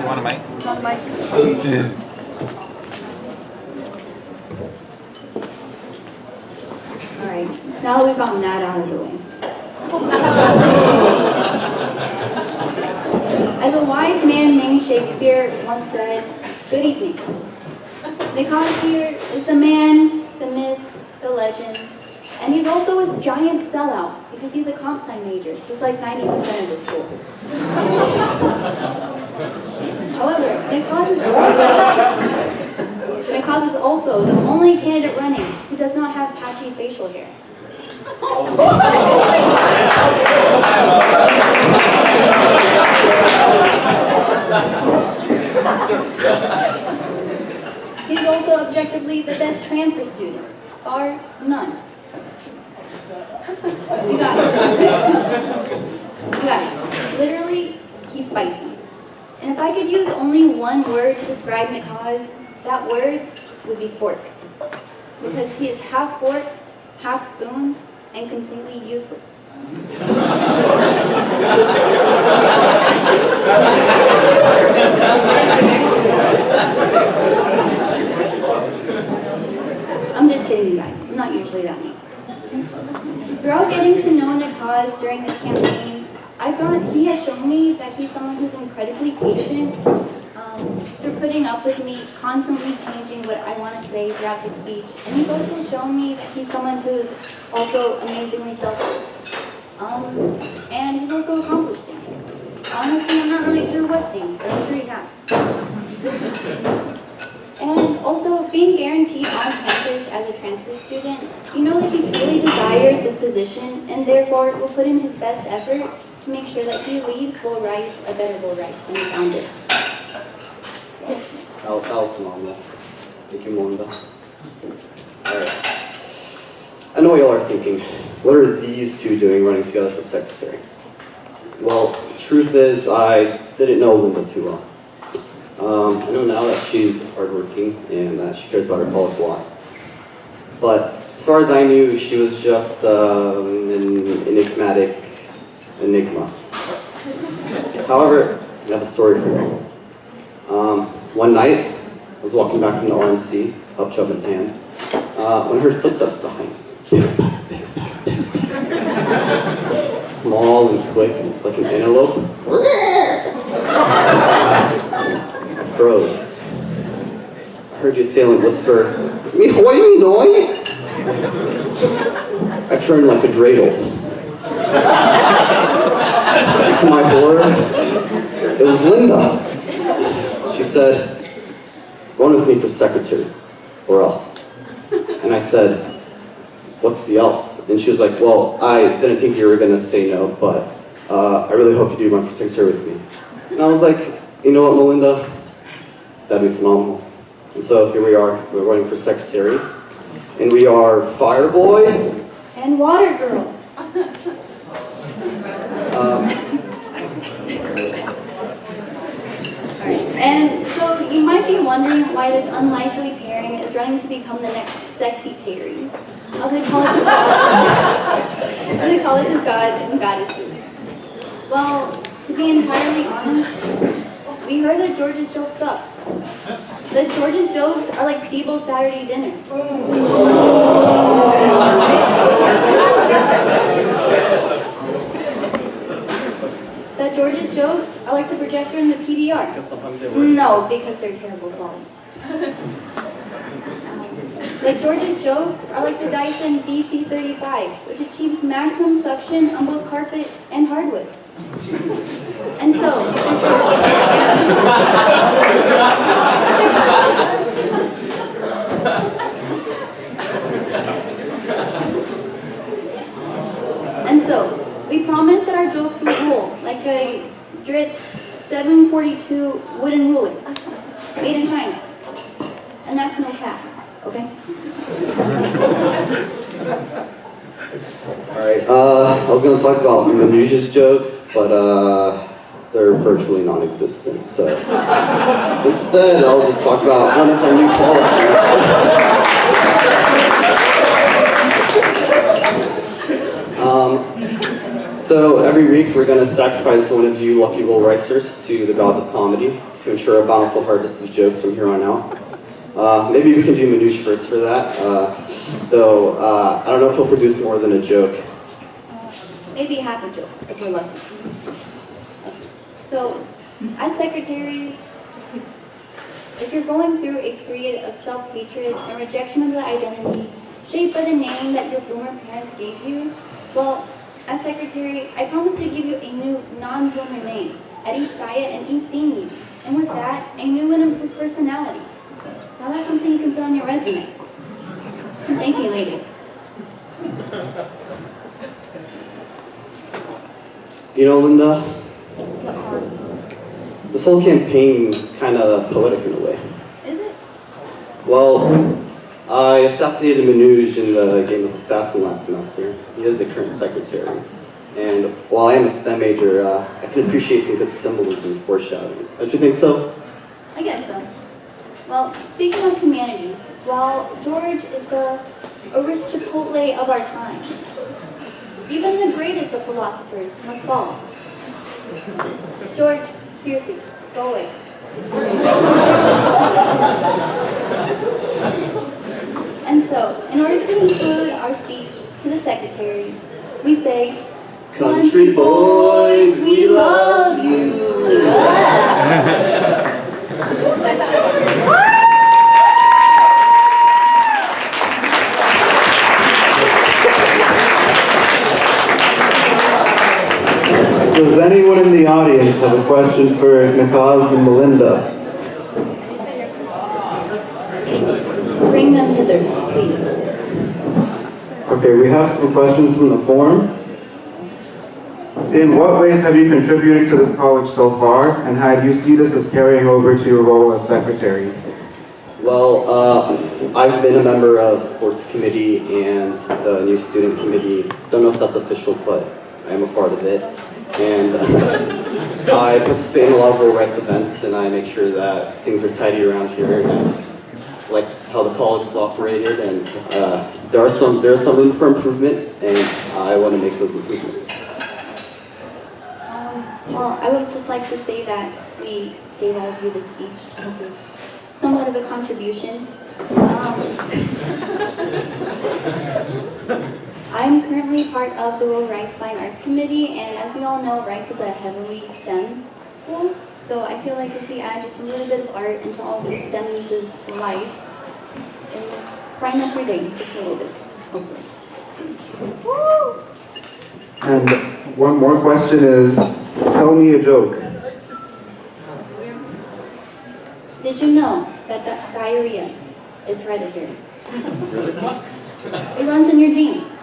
want a mic? Want a mic? Alright, now that we've gotten that out of the way. As a wise man named Shakespeare once said, good evening. Nikhaz here is the man, the myth, the legend, and he's also a giant sellout because he's a comp sci major, just like 90% of the school. However, Nikhaz is also the only candidate running who does not have patchy facial hair. He's also objectively the best transfer student, bar none. You guys, literally, he's spicy. And if I could use only one word to describe Nikhaz, that word would be spork. Because he is half fork, half spoon, and completely useless. I'm just kidding, you guys. I'm not usually that mean. Throughout getting to know Nikhaz during this campaign, he has shown me that he's someone who's incredibly patient through putting up with me, constantly changing what I want to say throughout the speech. And he's also shown me that he's someone who's also amazingly selfless. And he's also accomplished things. Honestly, I'm not really sure what things, but I'm sure he has. And also, being guaranteed on campus as a transfer student, you know that he truly desires this position and therefore will put in his best effort to make sure that he leaves Bull Rice a better Bull Rice than he found it. That was phenomenal. Thank you, Melinda. Alright. I know what y'all are thinking. What are these two doing running together for secretary? Well, truth is, I didn't know Linda too well. I know now that she's hardworking and that she cares about her college a lot. But as far as I knew, she was just an enigmatic enigma. However, I have a story for you. One night, I was walking back from the RMC, up chub in hand, when I heard footsteps behind me. Small and quick, like an antelope. I froze. I heard the assailant whisper, "Me hoy, me noy." I turned like a dreidel. To my horror, it was Linda. She said, "Run with me for secretary, or else." And I said, "What's the else?" And she was like, "Well, I didn't think you were going to say no, but I really hope you do run for secretary with me." And I was like, "You know what, Melinda? That'd be phenomenal." And so here we are, we're running for secretary. And we are Fireboy. And Water Girl. And so you might be wondering why this unlikely pairing is running to become the next Secretaries of the College of Gods and Goddesses. Well, to be entirely honest, we heard that George's jokes sucked. That George's jokes are like SIBO Saturday dinners. That George's jokes are like the projector in the PDR. Because sometimes they work. No, because they're terrible quality. That George's jokes are like the Dyson DC-35, which achieves maximum suction on both carpet and hardwood. And so, we promise that our jokes will rule like a Dritz 742 wooden ruler, made in China. And that's no cap, okay? Alright, I was going to talk about Menusia's jokes, but they're virtually non-existent, so instead I'll just talk about one of their new policies. So every week we're going to sacrifice one of you lucky roll ricers to the gods of comedy to ensure a bountiful harvest of jokes from here on out. Maybe we can do Manouche first for that, though I don't know if he'll produce more than a joke. Maybe half a joke, if we're lucky. So, as secretaries, if you're going through a period of self-hatred and rejection of the identity shaped by the name that your boomer parents gave you, well, as secretary, I promise to give you a new non-boomer name at each diet and each scene meeting, and with that, a new and improved personality. Now that's something you can put on your resume. Thank you, lady. You know, Linda, this whole campaign is kind of poetic in a way. Is it? Well, I assassinated Manouche in the game of Assassin last semester. He is the current secretary. And while I am a STEM major, I can appreciate some good symbolism and foreshadowing. Don't you think so? I guess so. Well, speaking of humanities, while George is the Irish Chipotle of our time, even the greatest of philosophers must fall. George, seriously, go away. And so, in order to conclude our speech to the secretaries, we say, Country boys, we love you. Does anyone in the audience have a question for Nikhaz and Melinda? Bring them hither, please. Okay, we have some questions from the forum. In what ways have you contributed to this college so far, and how do you see this as carrying over to your role as secretary? Well, I've been a member of sports committee and the new student committee. Don't know if that's official, but I am a part of it. And I participate in a lot of Roll Rice events, and I make sure that things are tidy around here, and I like how the college is operated, and there's some room for improvement, and I want to make those improvements. Well, I would just like to say that we gave all of you the speech. I hope it was somewhat of a contribution. I'm currently part of the Roll Rice Fine Arts Committee, and as we all know, Rice is a heavily STEM school, so I feel like if we add just a little bit of art into all the STEM users' lives, it will brighten up your day just a little bit, hopefully. Woo! And one more question is, tell me a joke. Did you know that diarrhea is hereditary? It runs in your genes.